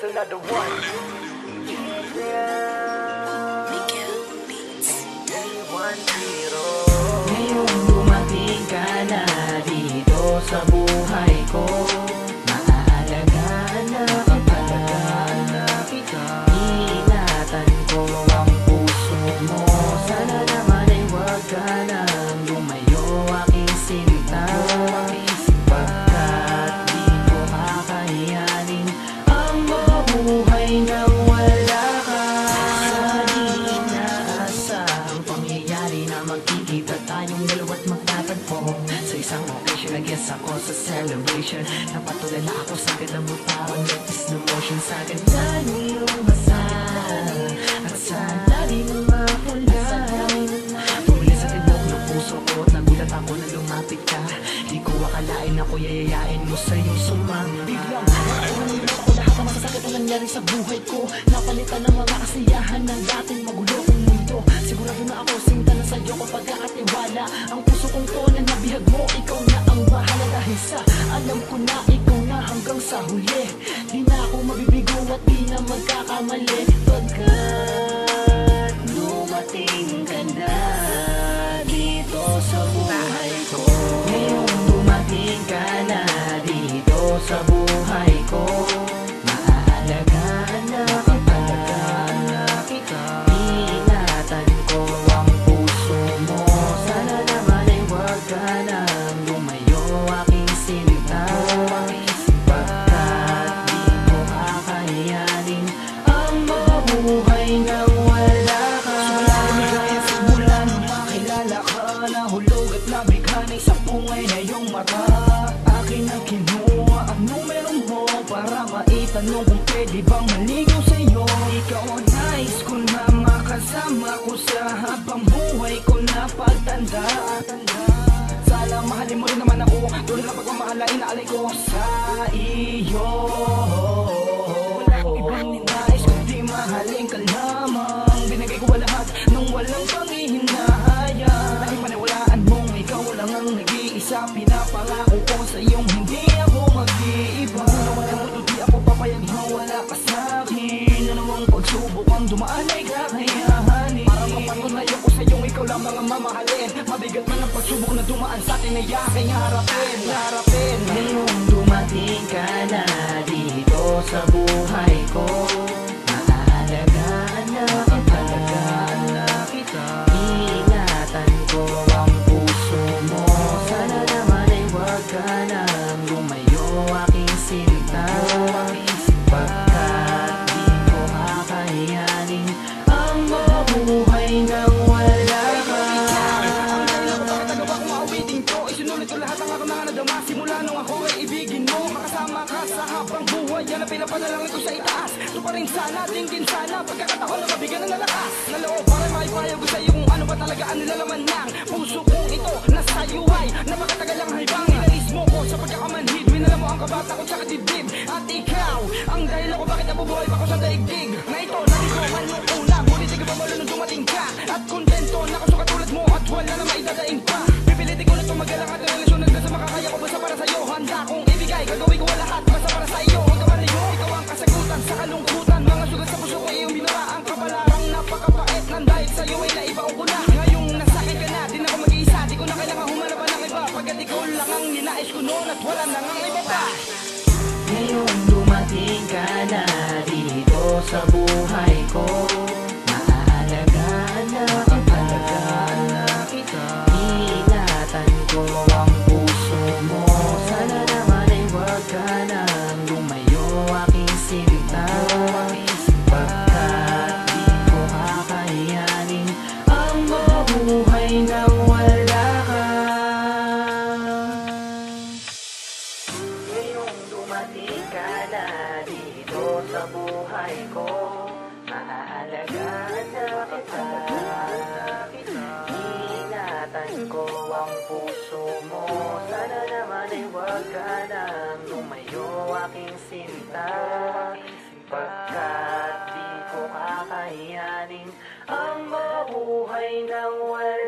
It's another one. Ngayong dumating ka na dito sa buhay ko, maaalagaan na kita. Ingatan ko ang puso mo, sana naman ay huwag ka nang lumayo aking sinta. Pagkat di ko kakayanin ang mabuhay nang wala ka. Di inaasahang pangyayari na magkikita tayong dalawa't magtatagpo sa isang occasion. I guess ako sa celebration, napatulala ako sa ganda mo, parang let is no motion. Sa ganda niyong masaya at sana di mo makulay. Tumuli sa tibok ng puso ko at nagulat ako na lumapit ka. Di ko akalain ako yayayain mo sa iyong sumang. Biglang nakaulit ako lahat ang masasakit na nangyari sa buhay ko. Napalitan ng mga kasiyahan ng dating magulo kong mundo. Sigurado na ako sinta na sa'yo kapag kakatiwala. Ang puso kong to na nabihag mo, ikaw na ang bahala. Dahil sa alam ko na ikaw na hanggang sa huli. Di na ako mabibigo at di na magkakamali. Pagkat dumating ka na dito sa buhay ko. Ngayong dumating ka na dito sa buhay ko, maaalagaan na kita. Ingatan ko ang puso mo, sana naman ay huwag ka nang lumayo aking sinta. Pagkat di ko kakayanin ang mabuhay nang wala ka. Mula nung makilala ka, nahulog at nabighanay sa pungay na iyong mata. Akin ang kinuha ang numero mo para maitanong kung pwede bang maligaw sa'yo. Ikaw ang nais ko na makasama ko sa habang buhay ko na pagtanda. Sana mahalin mo rin naman ako, tulad ng pagmamahal inaalay ko sa iyo. Wala akong ibang ninais kundi mahalin ka lamang. Binigay ko lahat nung walang panghihinaya. Dahil paniwalaan mong ikaw lang ang nag-iisa, pinapangako ko sa iyong hindi ako mag-iiba. Naman ang mundo di ako papayag na wala ka sa'kin. Anumang pagsubok ang dumaan ay kakayahanin. Para mapatunayan ko sa iyong ikaw lang ang mamahalin. Mabigat man ang pagsubok na dumaan sa'tin ay aking harapin. Ngayong dumating ka na dito sa buhay ko, maaalagaan na kita. Ingatan ko ang puso mo, sana naman ay huwag ka nang lumayo aking sinta. Pagkat di ko kakayanin ang mabuhay nang wala ka. Ang dahil ako bakit nagawa kong maawitin ko. Isinulit ko lahat ang ako na nadama simula nung ako ay ibigin mo. Makasama ka sa habang buhay, yan ang pinapanalangin ko sa itaas. Ito pa rin sana, tingin sana, pagkakataon na mabigyan ng nalakas na loob para maipahayag ko sa iyo kung ano ba talaga ang nilalaman ng puso kong ito. Nasa iyo ay napakatagal ang haybang. Inalis mo ko sa pagkakamanhid, minala mo ang kabata ko sa kadibdib. At ikaw, ang dahil ako bakit nabubuhay pa ko sa daigdig na ito. Nandito man nung una, ngunit di ka pa malo nung dumating ka. At kontento na ako sa katulad mo at wala na maidadaing pa. Pipilitin ko na tumagalang at relasyon na sa makakaya ko basta para sa'yo. Handa kong ibigay, gagawin ko lahat basta para sa'yo. Huwag ka mariyo, ikaw ang kasagutan sa kalungkutan. Mga sugat sa puso ko iyong binara. Ang kapalarang napakapait ng dahil sa'yo ay naibaon ko na. Ngayong nasakit ka na, di na ako mag-iisa. Di ko na kailangan humanap ng iba. Pagkat ikaw lang ang ninais ko noon at wala nang ang iba pa. Ngayong dumating ka na dito sa buhay ko, maaalagaan na kita. Ingatan ko ang puso mo, sana naman ay huwag ka nang lumayo aking sinta. Pagkat di ko kakayanin ang mabuhay nang wala ka. Ngayong dumating ka na dito sa buhay ko, maaalagaan na kita. Ingatan ko ang puso mo, sana naman ay huwag ka nang lumayo aking sinta. Pagkat di ko kakayanin ang mabuhay nang wala